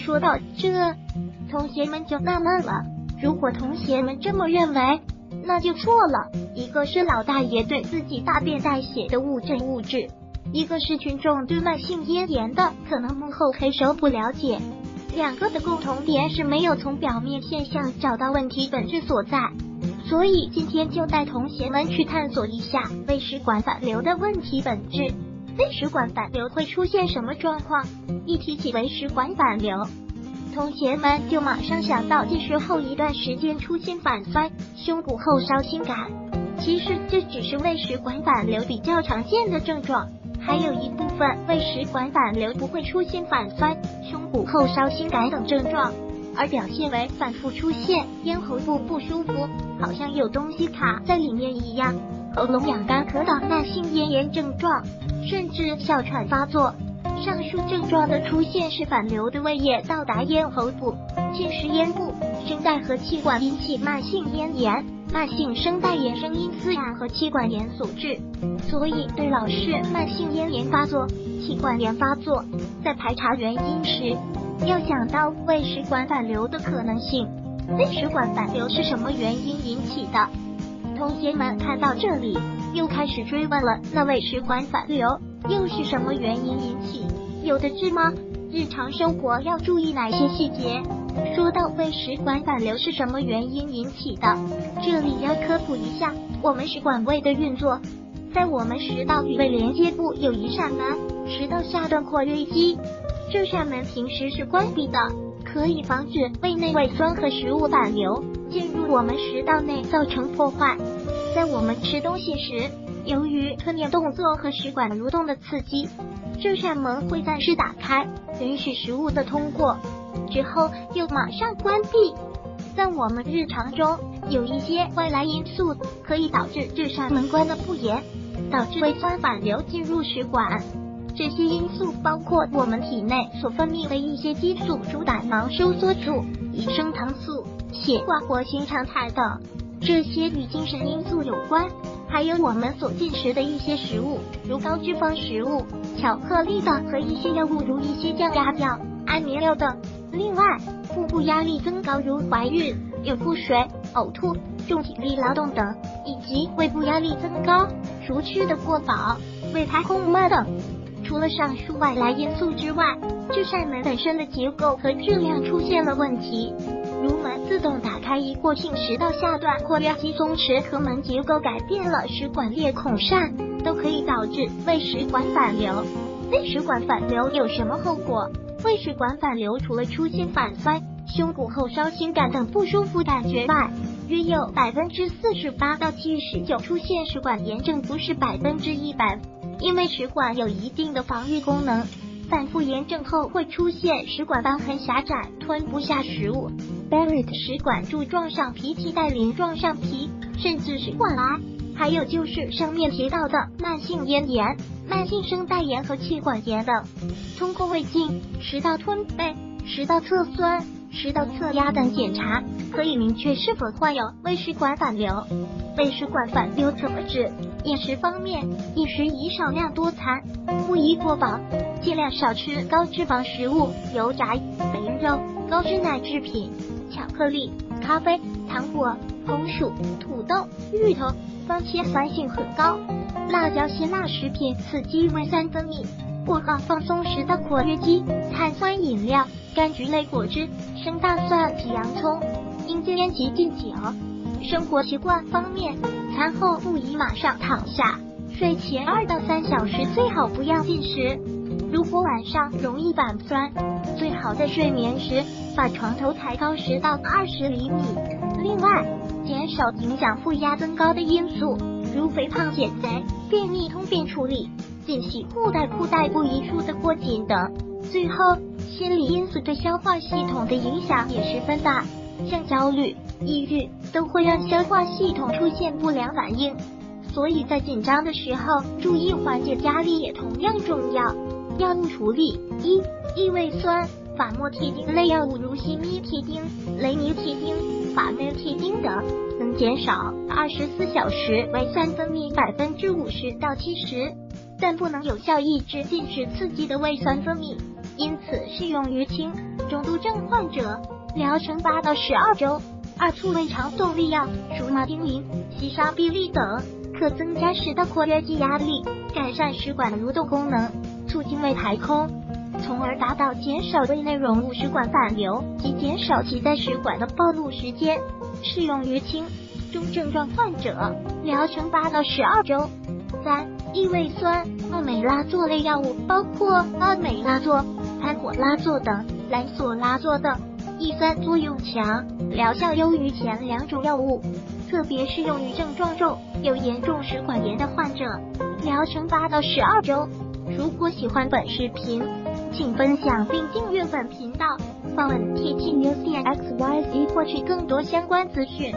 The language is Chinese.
说到这，同学们就纳闷了。如果同学们这么认为，那就错了。一个是老大爷对自己大便带血的物质，一个是群众对慢性咽炎的可能幕后黑手不了解。两个的共同点是没有从表面现象找到问题本质所在。所以今天就带同学们去探索一下胃食管反流的问题本质。胃食管反流会出现什么状况？一提起胃食管反流，同学们就马上想到进食后一段时间出现反酸、胸骨后烧心感。其实这只是胃食管反流比较常见的症状，还有一部分胃食管反流不会出现反酸、胸骨后烧心感等症状，而表现为反复出现咽喉部不舒服，好像有东西卡在里面一样，喉咙痒干咳等慢性咽炎症状，甚至哮喘发作。上述症状的出现是反流的胃液到达咽喉部，侵蚀咽部、声带和气管，引起慢性咽炎、慢性声带炎、声音嘶哑和气管炎所致。所以对老是慢性咽炎发作、气管炎发作，在排查原因时，要想到胃食管反流的可能性。胃食管反流是什么原因引起的？同学们看到这里，又开始追问了，那胃食管反流又是什么原因引起？有的治吗？日常生活要注意哪些细节？说到胃食管反流是什么原因引起的，这里要科普一下我们食管胃的运作。在我们食道与胃连接部有一扇门，食道下段括约肌，这扇门平时是关闭的，可以防止胃内胃酸和食物反流进入我们食道内造成破坏。在我们吃东西时，由于吞咽动作和食管蠕动的刺激，这扇门会暂时打开，允许食物的通过，之后又马上关闭。在我们日常中，有一些外来因素可以导致这扇门关的不严，导致胃酸反流进入食管。这些因素包括我们体内所分泌的一些激素，如胆囊收缩素、乙升糖素、血管活性常态等，这些与精神因素有关。还有我们所进食的一些食物，如高脂肪食物、巧克力等和一些药物，如一些降压药、安眠药等。另外，腹部压力增高，如怀孕、有腹水、呕吐、重体力劳动等，以及胃部压力增高，如吃的过饱、胃排空慢等。除了上述外来因素之外，这扇门本身的结构和质量出现了问题，如门自动打开一过性食道下段括约肌松弛和门结构改变了食管裂孔疝，都可以导致胃食管反流。胃食管反流有什么后果？胃食管反流除了出现反酸、胸骨后烧心感等不舒服感觉外，约有48%到79%出现食管炎症，不是100%。因为食管有一定的防御功能，反复炎症后会出现食管瘢痕狭窄，吞不下食物 Barrett 食管柱状上皮替代鳞状上皮，甚至是管癌。还有就是上面提到的慢性咽炎、慢性声带炎和气管炎等。通过胃镜、食道吞背、食道侧酸、食道侧压等检查，可以明确是否患有胃食管反流。胃食管反流怎么治？饮食方面，饮食宜少量多餐，不宜过饱，尽量少吃高脂肪食物、油炸、肥肉、高脂奶制品、巧克力、咖啡、糖果、红薯、土豆、芋头、番茄酸性很高，辣椒辛辣食品刺激胃酸分泌，过高放松食道括约肌，碳酸饮料、柑橘类果汁、生大蒜及洋葱，应戒烟及禁酒。生活习惯方面，餐后不宜马上躺下，睡前2到3小时最好不要进食。如果晚上容易反酸，最好在睡眠时把床头抬高10到20厘米。另外，减少影响腹压增高的因素，如肥胖减肥、便秘通便处理、紧系裤带不宜束得过紧等。最后，心理因素对消化系统的影响也十分大，像焦虑、抑郁都会让消化系统出现不良反应，所以在紧张的时候注意缓解压力也同样重要。药物处理：异胃酸、法莫替丁类药物，如西米替丁、雷尼替丁、法梅替丁等，能减少24小时胃酸分泌50%到70%，但不能有效抑制进食刺激的胃酸分泌，因此适用于轻中度症患者，疗程8到12周。2促胃肠动力药，如马丁啉、西沙必利等，可增加食道括约肌压力，改善食管的蠕动功能，促进胃排空，从而达到减少胃内容物食管反流及减少其在食管的暴露时间。适用于轻中症状患者，疗程8到12周。3、异胃酸，奥美拉唑类药物包括阿美拉唑、潘火拉唑等，兰索拉唑等。异酸作用强，疗效优于前2种药物，特别适用于症状重、有严重食管炎的患者。疗程8到12周。如果喜欢本视频，请分享并订阅本频道，访问 TT News XYZ 获取更多相关资讯。